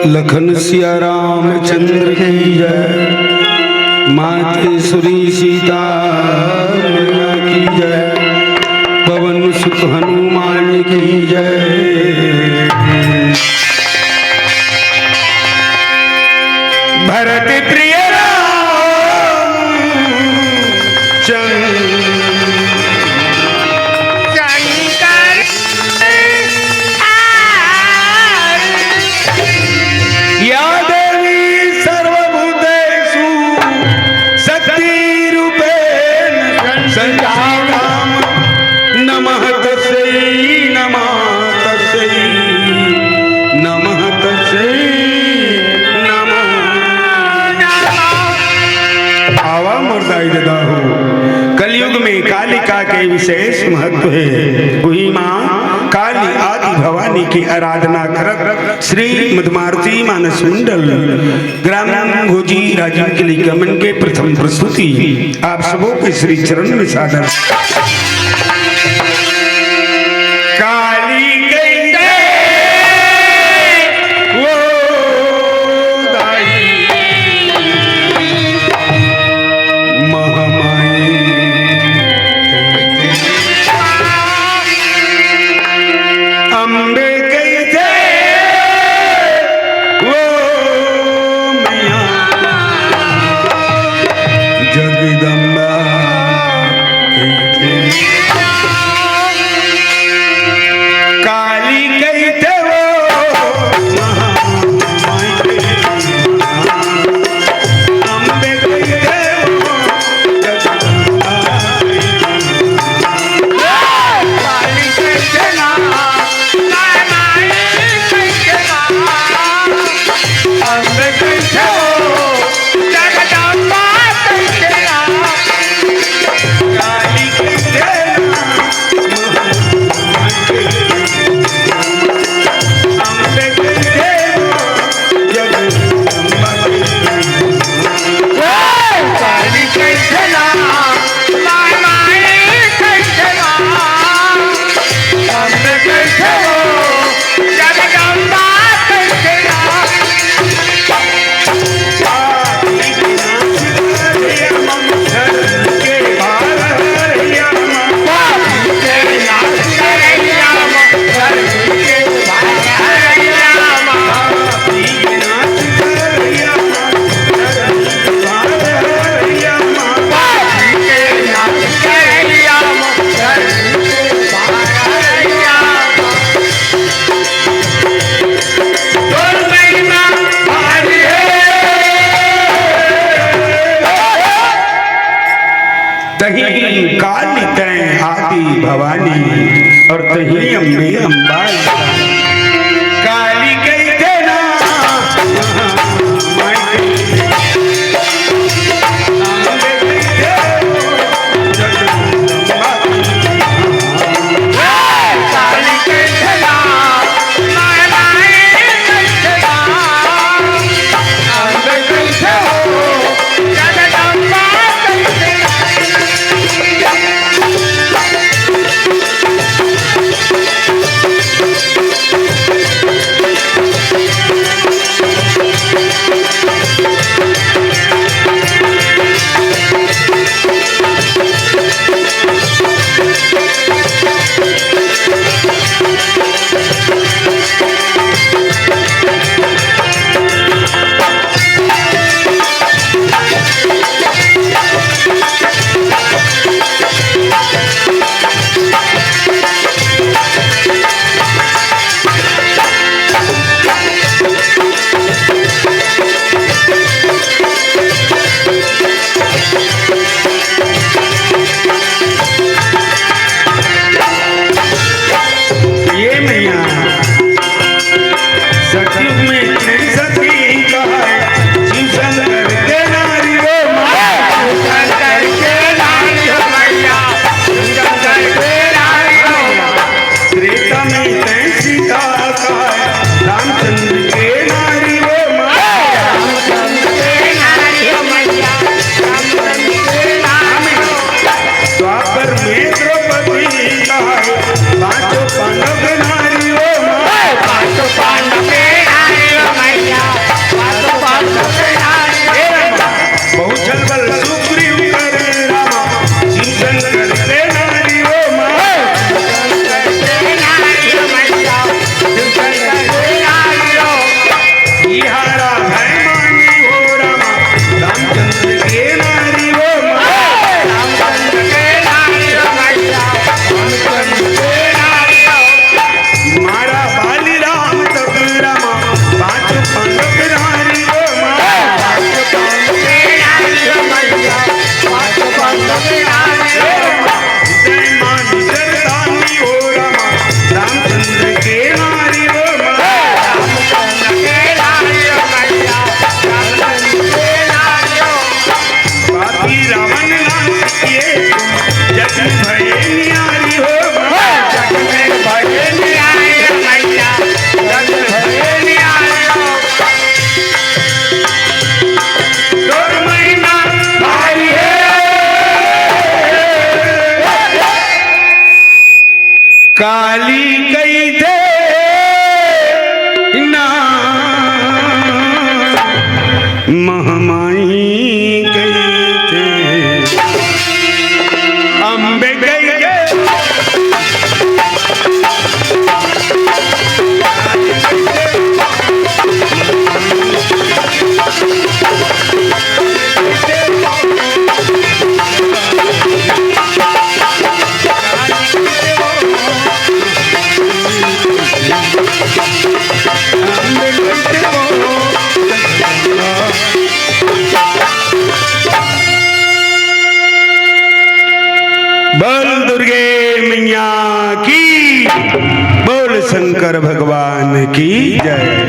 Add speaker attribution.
Speaker 1: लखन सिया रामचंद्र की जय। मातेश्वरी सीता मैया की जय। पवन सुत हनुमान की जय। भरत प्रिय कलयुग में कालिका के विशेष महत्व है। वही माँ काली आदि भवानी की आराधना करत श्री मधुमारुति मानस मंडल ग्राम भोजी राजीव के लिए गमन के प्रथम प्रस्तुति आप सबों के श्री चरण में सादर। तही काली तय आदि भवानी और तही अम्बे अम्बा काली गई देना काली कई थे ना महामाई कई थे अम्बे गई बोल दुर्गे मैया की, बोल शंकर भगवान की जय।